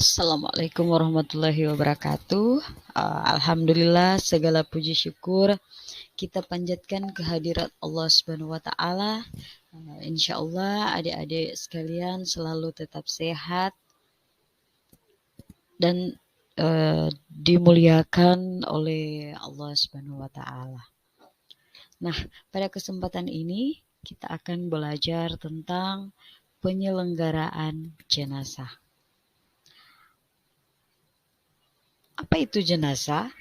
Assalamualaikum warahmatullahi wabarakatuh. Alhamdulillah, segala puji syukur kita panjatkan kehadirat Allah Subhanahu wa taala. Insyaallah adik-adik sekalian selalu tetap sehat dan dimuliakan oleh Allah Subhanahu wa taala. Nah, pada kesempatan ini kita akan belajar tentang penyelenggaraan jenazah. Apa itu jenazah?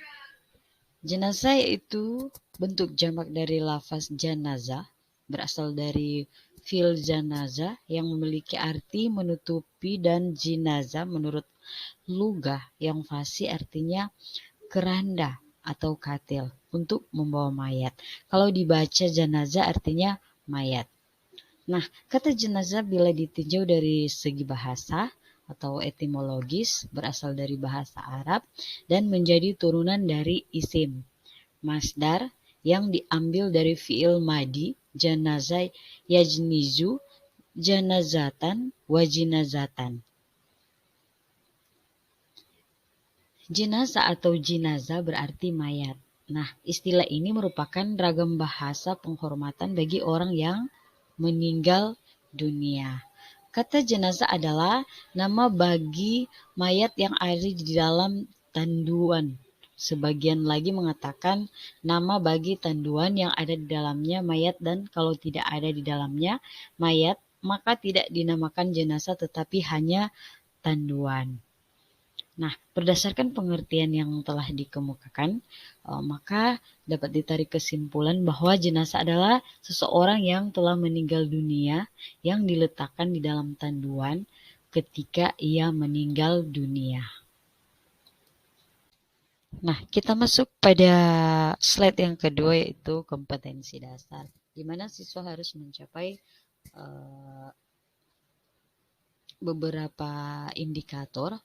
Jenazah yaitu bentuk jamak dari lafaz janazah, berasal dari fi'il janazah yang memiliki arti menutupi, dan jinazah menurut lugah yang fasih artinya keranda atau katil untuk membawa mayat. Kalau dibaca janazah artinya mayat. Nah, kata jenazah bila ditinjau dari segi bahasa atau etimologis berasal dari bahasa Arab dan menjadi turunan dari isim masdar yang diambil dari fi'il madi janazah yajnizu janazatan wa jinazatan. Jenazah atau jinazah berarti mayat. Nah, istilah ini merupakan ragam bahasa penghormatan bagi orang yang meninggal dunia. Kata jenazah adalah nama bagi mayat yang ada di dalam tanduan. Sebagian lagi mengatakan nama bagi tanduan yang ada di dalamnya mayat, dan kalau tidak ada di dalamnya mayat, maka tidak dinamakan jenazah tetapi hanya tanduan. Nah, berdasarkan pengertian yang telah dikemukakan, maka dapat ditarik kesimpulan bahwa jenazah adalah seseorang yang telah meninggal dunia yang diletakkan di dalam tanduan ketika ia meninggal dunia. Nah, kita masuk pada slide yang kedua, yaitu kompetensi dasar, di mana siswa harus mencapai beberapa indikator.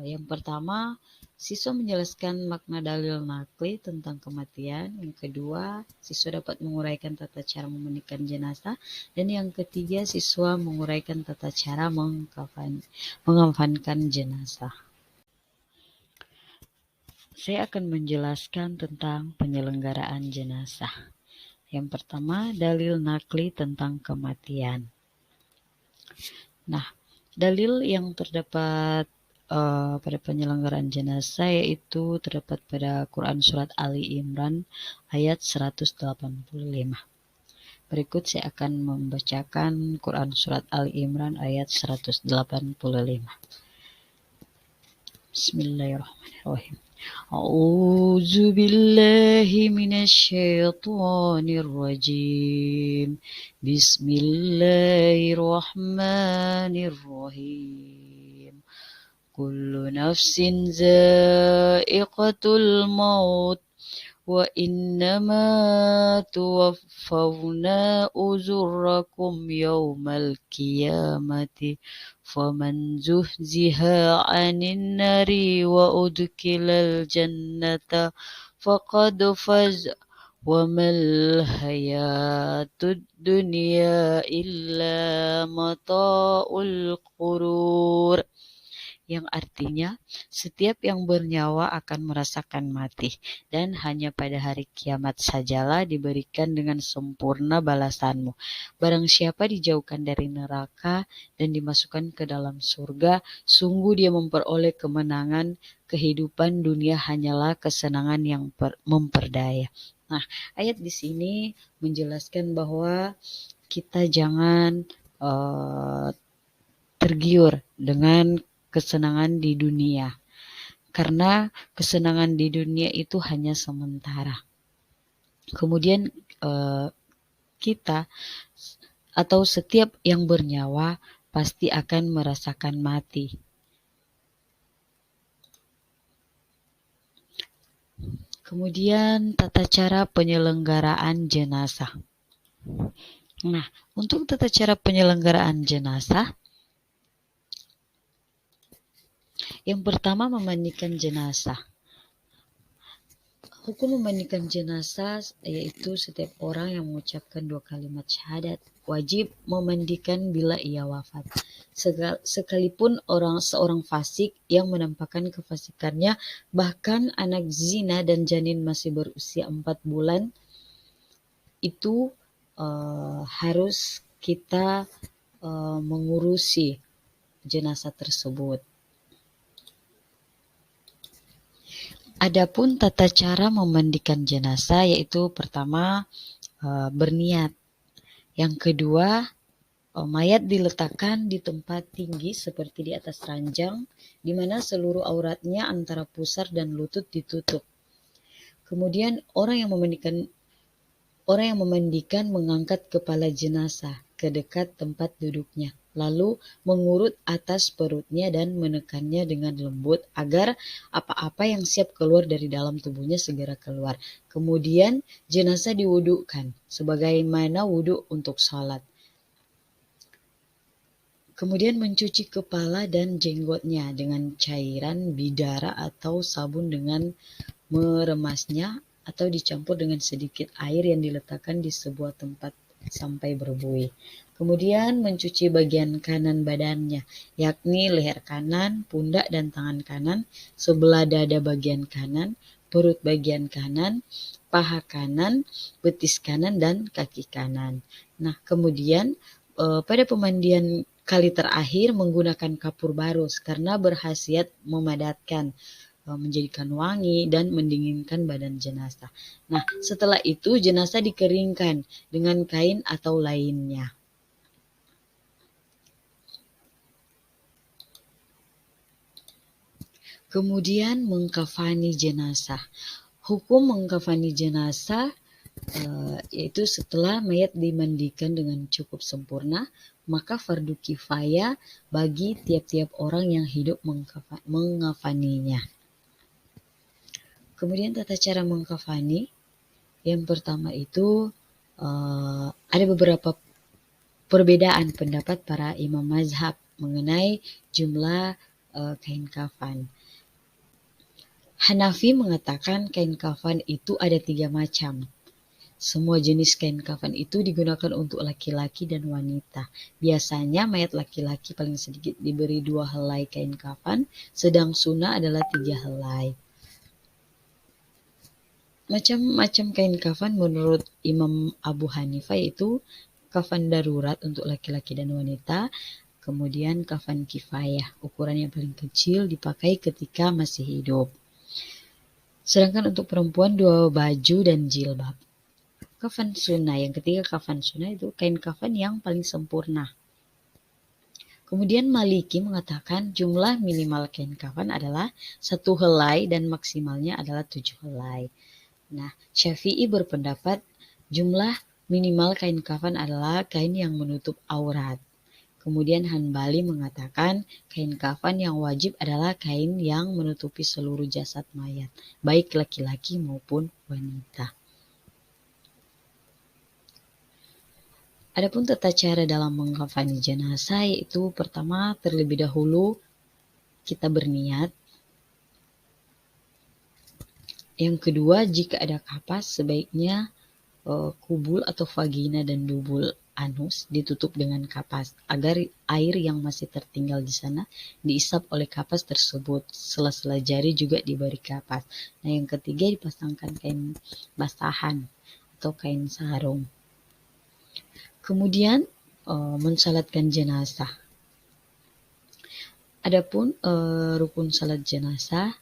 Yang pertama, siswa menjelaskan makna dalil nakli tentang kematian. Yang kedua, siswa dapat menguraikan tata cara memandikan jenazah. Dan yang ketiga, siswa menguraikan tata cara mengafankan jenazah. Saya akan menjelaskan tentang penyelenggaraan jenazah. Yang pertama, dalil nakli tentang kematian. Nah, dalil yang terdapat pada penyelenggaraan jenazah yaitu terdapat pada Quran Surat Ali Imran ayat 185. Berikut saya akan membacakan Quran Surat Ali Imran ayat 185. Bismillahirrahmanirrahim. A'udzu billahi minasyaitonir rajim. Bismillahirrahmanirrahim. Kullu nafsin za'iqatul maut wa innama tuwaffawna ujurakum yawmal qiyamati faman zuhziha 'anil nari wa udkhilal jannata faqad faz wa mal hayatud dunya illa mata'ul ghurur, yang artinya setiap yang bernyawa akan merasakan mati, dan hanya pada hari kiamat sajalah diberikan dengan sempurna balasanmu. Barang siapa dijauhkan dari neraka dan dimasukkan ke dalam surga, sungguh dia memperoleh kemenangan. Kehidupan dunia hanyalah kesenangan yang memperdaya. Nah, ayat di sini menjelaskan bahwa kita jangan tergiur dengan kesenangan di dunia, karena kesenangan di dunia itu hanya sementara. Kemudian kita atau setiap yang bernyawa pasti akan merasakan mati. Kemudian tata cara penyelenggaraan jenazah. Nah, untuk tata cara penyelenggaraan jenazah, yang pertama, memandikan jenazah. Hukum memandikan jenazah yaitu setiap orang yang mengucapkan 2 kalimat syahadat wajib memandikan bila ia wafat. Sekalipun seorang fasik yang menampakkan kefasikannya, bahkan anak zina dan janin masih berusia 4 bulan, itu harus kita mengurusi jenazah tersebut. Adapun tata cara memandikan jenazah yaitu pertama berniat. Yang kedua, mayat diletakkan di tempat tinggi seperti di atas ranjang, di mana seluruh auratnya antara pusar dan lutut ditutup. Kemudian orang yang memandikan mengangkat kepala jenazah ke dekat tempat duduknya, lalu mengurut atas perutnya dan menekannya dengan lembut agar apa-apa yang siap keluar dari dalam tubuhnya segera keluar. Kemudian jenazah diwudukan sebagaimana wudu untuk salat. Kemudian mencuci kepala dan jenggotnya dengan cairan bidara atau sabun dengan meremasnya atau dicampur dengan sedikit air yang diletakkan di sebuah tempat sampai berbuih. Kemudian mencuci bagian kanan badannya, yakni leher kanan, pundak dan tangan kanan, sebelah dada bagian kanan, perut bagian kanan, paha kanan, betis kanan, dan kaki kanan. Nah, kemudian pada pemandian kali terakhir menggunakan kapur barus karena berkhasiat memadatkan, menjadikan wangi dan mendinginkan badan jenazah. Nah, setelah itu jenazah dikeringkan dengan kain atau lainnya. Kemudian mengkafani jenazah. Hukum mengkafani jenazah yaitu setelah mayat dimandikan dengan cukup sempurna, maka fardu kifayah bagi tiap-tiap orang yang hidup mengkafaninya. Kemudian tata cara mengkafani, yang pertama itu ada beberapa perbedaan pendapat para imam mazhab mengenai jumlah kain kafan. Hanafi mengatakan kain kafan itu ada 3 macam. Semua jenis kain kafan itu digunakan untuk laki-laki dan wanita. Biasanya mayat laki-laki paling sedikit diberi 2 helai kain kafan, sedang sunnah adalah 3 helai. Macam-macam kain kafan menurut Imam Abu Hanifah yaitu kafan darurat untuk laki-laki dan wanita, kemudian kafan kifayah, ukuran yang paling kecil dipakai ketika masih hidup. Sedangkan untuk perempuan 2 baju dan jilbab. Kafan sunnah, yang ketiga kafan sunnah itu kain kafan yang paling sempurna. Kemudian Maliki mengatakan jumlah minimal kain kafan adalah 1 helai dan maksimalnya adalah 7 helai. Nah, Syafi'i berpendapat jumlah minimal kain kafan adalah kain yang menutup aurat. Kemudian Hanbali mengatakan kain kafan yang wajib adalah kain yang menutupi seluruh jasad mayat, baik laki-laki maupun wanita. Adapun tata cara dalam mengkafani jenazah yaitu pertama terlebih dahulu kita berniat. Yang kedua, jika ada kapas sebaiknya kubul atau vagina dan dubul anus ditutup dengan kapas agar air yang masih tertinggal di sana diisap oleh kapas tersebut. Sela-sela jari juga diberi kapas. Nah, yang ketiga dipasangkan kain basahan atau kain sarung. Kemudian mensalatkan jenazah. Adapun rukun salat jenazah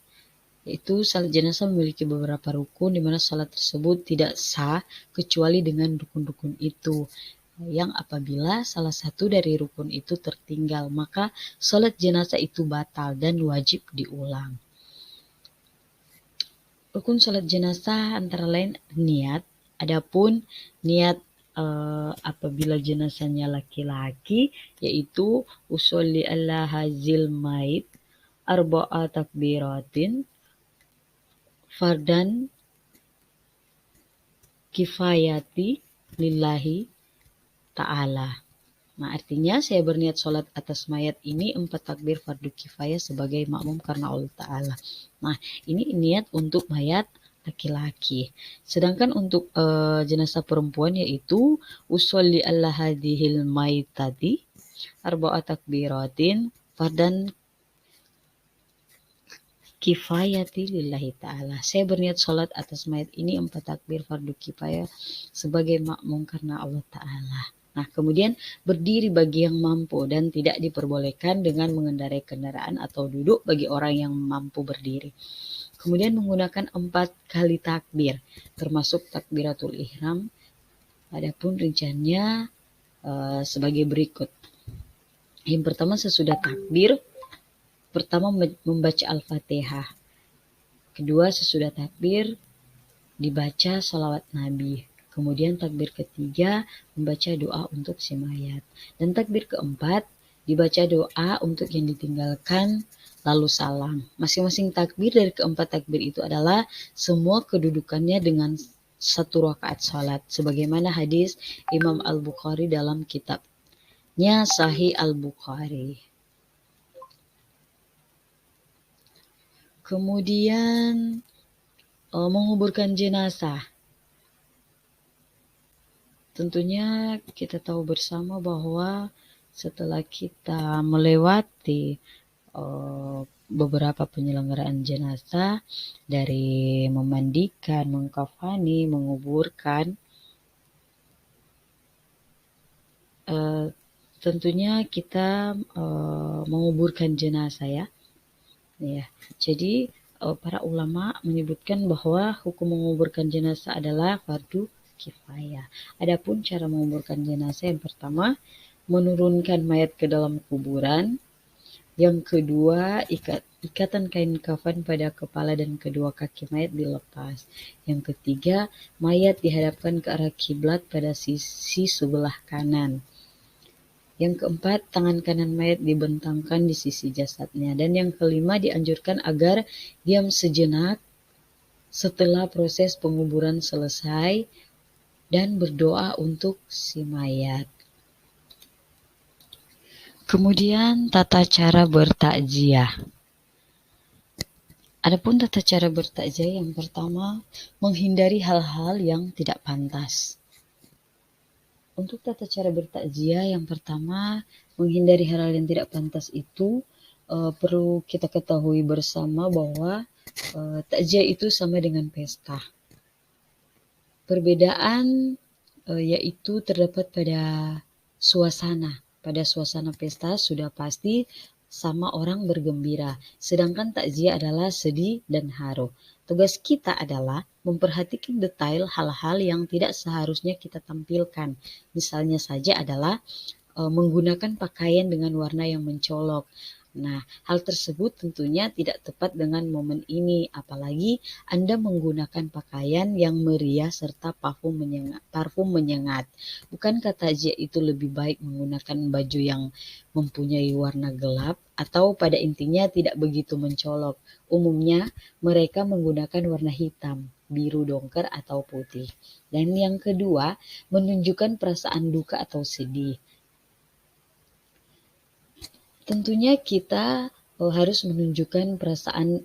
yaitu salat jenazah memiliki beberapa rukun di mana salat tersebut tidak sah kecuali dengan rukun-rukun itu. Yang apabila salah satu dari rukun itu tertinggal, maka salat jenazah itu batal dan wajib diulang. Rukun salat jenazah antara lain niat. Adapun niat apabila jenazahnya laki-laki yaitu usolli ala hazil mait arba'a takbiratin fardan kifayati lillahi ta'ala. Nah, artinya saya berniat sholat atas mayat ini 4 takbir fardu kifayah sebagai makmum karena Allah Ta'ala. Nah, ini niat untuk mayat laki-laki. Sedangkan untuk jenazah perempuan yaitu usolli alla hadhil maitati arba'a takbiratin fardan kifayati lillahi ta'ala. Saya berniat sholat atas mayat ini 4 takbir fardu kifayah sebagai makmum karena Allah Ta'ala. Nah, kemudian berdiri bagi yang mampu dan tidak diperbolehkan dengan mengendarai kendaraan atau duduk bagi orang yang mampu berdiri. Kemudian menggunakan 4 kali takbir, termasuk takbiratul ihram. Adapun rinciannya sebagai berikut. Yang pertama sesudah takbir, pertama membaca Al-Fatihah. Kedua sesudah takbir dibaca sholawat Nabi. Kemudian takbir ketiga membaca doa untuk si mayat. Dan takbir keempat dibaca doa untuk yang ditinggalkan lalu salam. Masing-masing takbir dari keempat takbir itu adalah semua kedudukannya dengan 1 rakaat salat. Sebagaimana hadis Imam Al-Bukhari dalam kitabnya Sahih Al-Bukhari. Kemudian menguburkan jenazah. Tentunya kita tahu bersama bahwa setelah kita melewati beberapa penyelenggaraan jenazah dari memandikan, mengkafani, menguburkan, tentunya kita menguburkan jenazah ya. Jadi para ulama menyebutkan bahwa hukum menguburkan jenazah adalah fardu kifayah. Adapun cara menguburkan jenazah, yang pertama menurunkan mayat ke dalam kuburan. Yang kedua, ikatan kain kafan pada kepala dan kedua kaki mayat dilepas. Yang ketiga, mayat dihadapkan ke arah kiblat pada sisi sebelah kanan. Yang keempat, tangan kanan mayat dibentangkan di sisi jasadnya. Dan yang kelima, dianjurkan agar diam sejenak setelah proses penguburan selesai dan berdoa untuk si mayat. Kemudian tata cara bertakziah. Adapun tata cara bertakziah, yang pertama, menghindari hal-hal yang tidak pantas. Untuk tata cara bertakziah, yang pertama, menghindari hal-hal yang tidak pantas itu perlu kita ketahui bersama bahwa takziah itu sama dengan pesta. Perbedaan yaitu terdapat pada suasana. Pada suasana pesta sudah pasti sama orang bergembira, sedangkan takziah adalah sedih dan haru. Tugas kita adalah memperhatikan detail hal-hal yang tidak seharusnya kita tampilkan. Misalnya saja adalah menggunakan pakaian dengan warna yang mencolok. Nah, hal tersebut tentunya tidak tepat dengan momen ini, apalagi Anda menggunakan pakaian yang meriah serta parfum menyengat. Bukankah takziah itu lebih baik menggunakan baju yang mempunyai warna gelap atau pada intinya tidak begitu mencolok? Umumnya mereka menggunakan warna hitam, biru dongker atau putih. Dan yang kedua, menunjukkan perasaan duka atau sedih. Tentunya kita harus menunjukkan perasaan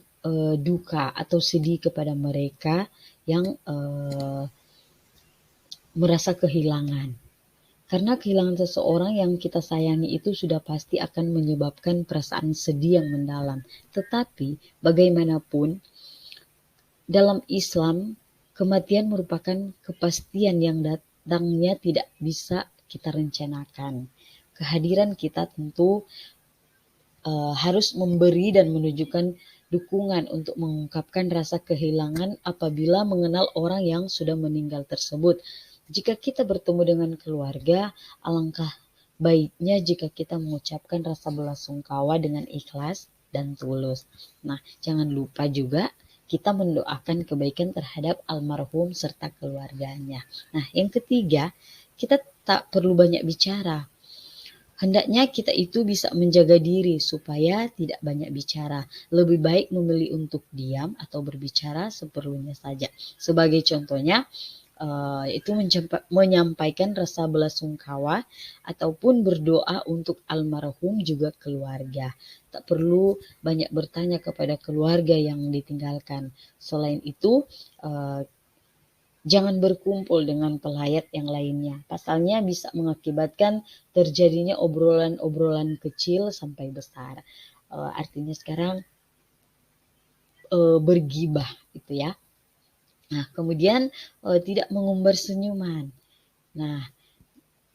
duka atau sedih kepada mereka yang merasa kehilangan. Karena kehilangan seseorang yang kita sayangi itu sudah pasti akan menyebabkan perasaan sedih yang mendalam. Tetapi bagaimanapun, dalam Islam, kematian merupakan kepastian yang datangnya tidak bisa kita rencanakan. Kehadiran kita tentu harus memberi dan menunjukkan dukungan untuk mengungkapkan rasa kehilangan apabila mengenal orang yang sudah meninggal tersebut. Jika kita bertemu dengan keluarga, alangkah baiknya jika kita mengucapkan rasa belasungkawa dengan ikhlas dan tulus. Nah, jangan lupa juga kita mendoakan kebaikan terhadap almarhum serta keluarganya. Nah, yang ketiga, kita tak perlu banyak bicara. Hendaknya kita itu bisa menjaga diri supaya tidak banyak bicara. Lebih baik memilih untuk diam atau berbicara seperlunya saja. Sebagai contohnya, yaitu menyampaikan rasa belasungkawa ataupun berdoa untuk almarhum juga keluarga. Tak perlu banyak bertanya kepada keluarga yang ditinggalkan. Selain itu, jangan berkumpul dengan pelayat yang lainnya. Pasalnya bisa mengakibatkan terjadinya obrolan-obrolan kecil sampai besar. Artinya sekarang bergibah gitu ya. Nah, kemudian tidak mengumbar senyuman. Nah,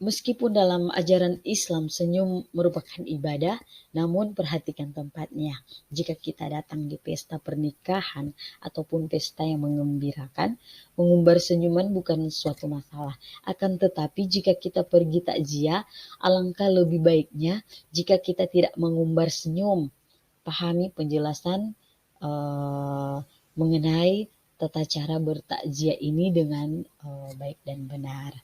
meskipun dalam ajaran Islam senyum merupakan ibadah, namun perhatikan tempatnya. Jika kita datang di pesta pernikahan ataupun pesta yang mengembirakan, mengumbar senyuman bukan suatu masalah. Akan tetapi jika kita pergi takziah, alangkah lebih baiknya jika kita tidak mengumbar senyum. Pahami penjelasan mengenai tata cara bertakziah ini dengan baik dan benar.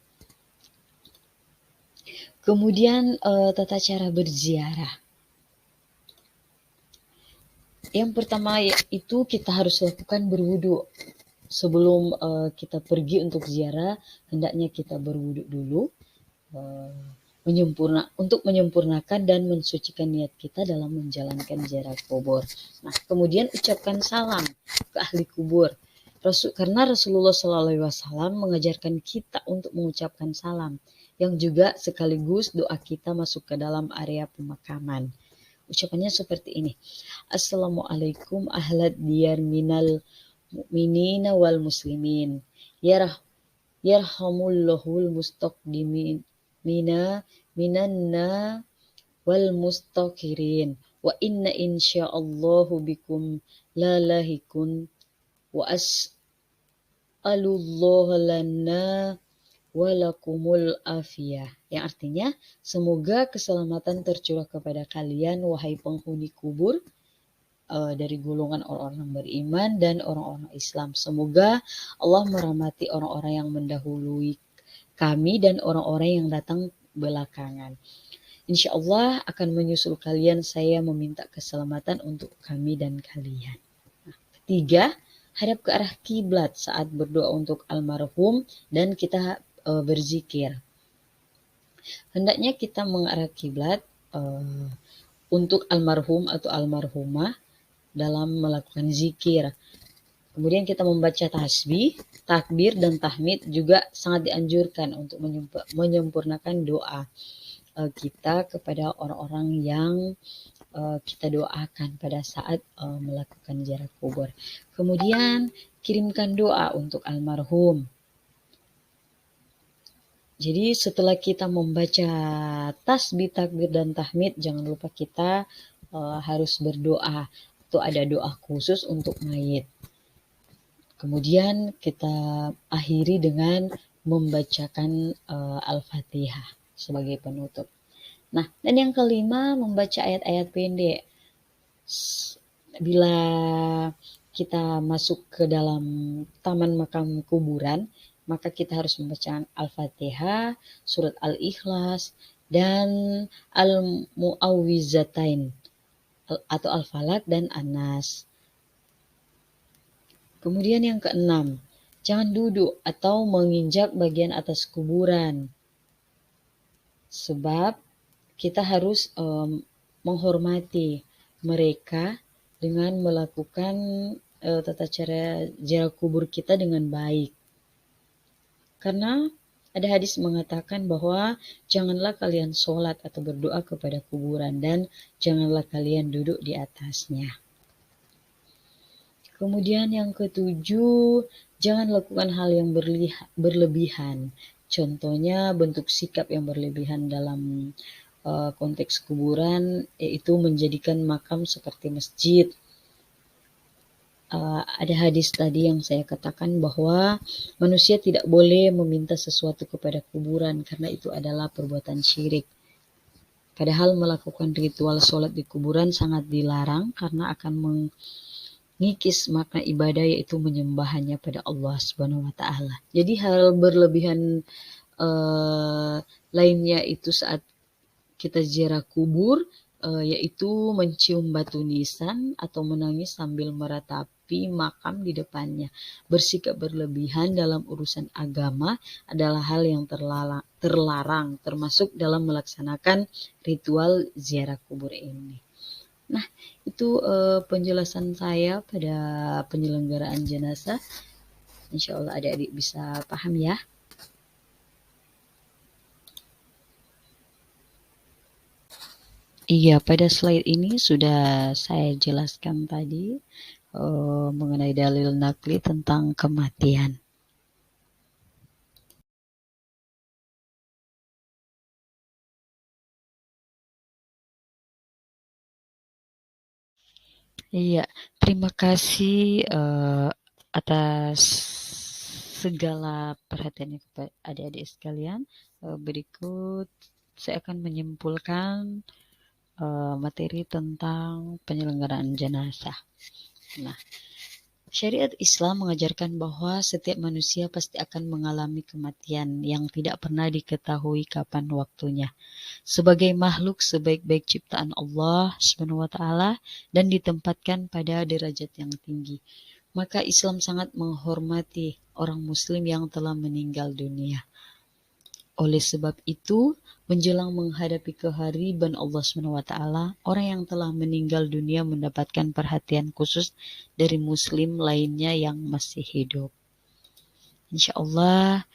Kemudian tata cara berziarah. Yang pertama itu kita harus lakukan berwudu. Sebelum kita pergi untuk ziarah, hendaknya kita berwudu dulu untuk menyempurnakan dan mensucikan niat kita dalam menjalankan ziarah kubur. Nah, kemudian ucapkan salam ke ahli kubur. Karena Rasulullah SAW mengajarkan kita untuk mengucapkan salam, yang juga sekaligus doa kita masuk ke dalam area pemakaman. Ucapannya seperti ini. Assalamualaikum ahlad diyar minal mu'minina wal muslimin. Yarhamullahul mustaqdimin minanna wal mustaqirin. Wa inna insyaallahu bikum lalahikun wa as'alullah lana walakumul afiyah. Yang artinya, semoga keselamatan tercurah kepada kalian, wahai penghuni kubur, dari golongan orang-orang beriman dan orang-orang Islam. Semoga Allah merahmati orang-orang yang mendahului kami dan orang-orang yang datang belakangan. Insya Allah akan menyusul kalian, saya meminta keselamatan untuk kami dan kalian. Ketiga, hadap ke arah kiblat saat berdoa untuk almarhum dan kita berzikir. Hendaknya kita mengarah kiblat untuk almarhum atau almarhumah dalam melakukan zikir. Kemudian kita membaca tasbih, takbir, dan tahmid juga sangat dianjurkan untuk menyempurnakan doa kita kepada orang-orang yang kita doakan pada saat melakukan ziarah kubur. Kemudian kirimkan doa untuk almarhum. Jadi setelah kita membaca tasbih, takbir, dan tahmid, jangan lupa kita harus berdoa. Itu ada doa khusus untuk mayit. Kemudian kita akhiri dengan membacakan Al-Fatihah sebagai penutup. Nah, dan yang kelima, membaca ayat-ayat pendek. Bila kita masuk ke dalam taman makam kuburan, maka kita harus membaca Al-Fatihah, surat Al-Ikhlas, dan Al-Mu'awwizatain atau Al-Falaq dan An-Nas. Kemudian yang keenam, jangan duduk atau menginjak bagian atas kuburan. Sebab kita harus menghormati mereka dengan melakukan tata cara ziarah kubur kita dengan baik. Karena ada hadis mengatakan bahwa janganlah kalian sholat atau berdoa kepada kuburan dan janganlah kalian duduk di atasnya. Kemudian yang ketujuh, jangan lakukan hal yang berlebihan. Contohnya bentuk sikap yang berlebihan dalam konteks kuburan, yaitu menjadikan makam seperti masjid. Ada hadis tadi yang saya katakan bahwa manusia tidak boleh meminta sesuatu kepada kuburan karena itu adalah perbuatan syirik. Padahal melakukan ritual sholat di kuburan sangat dilarang karena akan mengikis makna ibadah, yaitu menyembah hanya pada Allah Subhanahu wa Ta'ala. Jadi hal berlebihan lainnya itu saat kita ziarah kubur yaitu mencium batu nisan atau menangis sambil meratapi makam di depannya. Bersikap berlebihan dalam urusan agama adalah hal yang terlarang, termasuk dalam melaksanakan ritual ziarah kubur ini. Nah, itu penjelasan saya pada penyelenggaraan jenazah. Insya Allah adik-adik bisa paham ya. Iya, pada slide ini sudah saya jelaskan tadi mengenai dalil nakli tentang kematian. Iya, terima kasih atas segala perhatiannya kepada adik-adik sekalian. Berikut saya akan menyimpulkan materi tentang penyelenggaraan jenazah. Nah, syariat Islam mengajarkan bahwa setiap manusia pasti akan mengalami kematian yang tidak pernah diketahui kapan waktunya. Sebagai makhluk sebaik-baik ciptaan Allah Subhanahu wa taala dan ditempatkan pada derajat yang tinggi, maka Islam sangat menghormati orang muslim yang telah meninggal dunia. Oleh sebab itu, menjelang menghadapi kehariban Allah SWT, orang yang telah meninggal dunia mendapatkan perhatian khusus dari muslim lainnya yang masih hidup. Insya Allah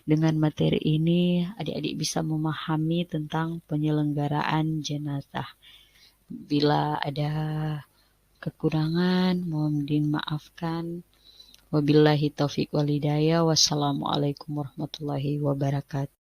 dengan materi ini adik-adik bisa memahami tentang penyelenggaraan jenazah. Bila ada kekurangan, mohon dimaafkan. Wabillahi taufiq wal hidayah. Wassalamualaikum warahmatullahi wabarakatuh.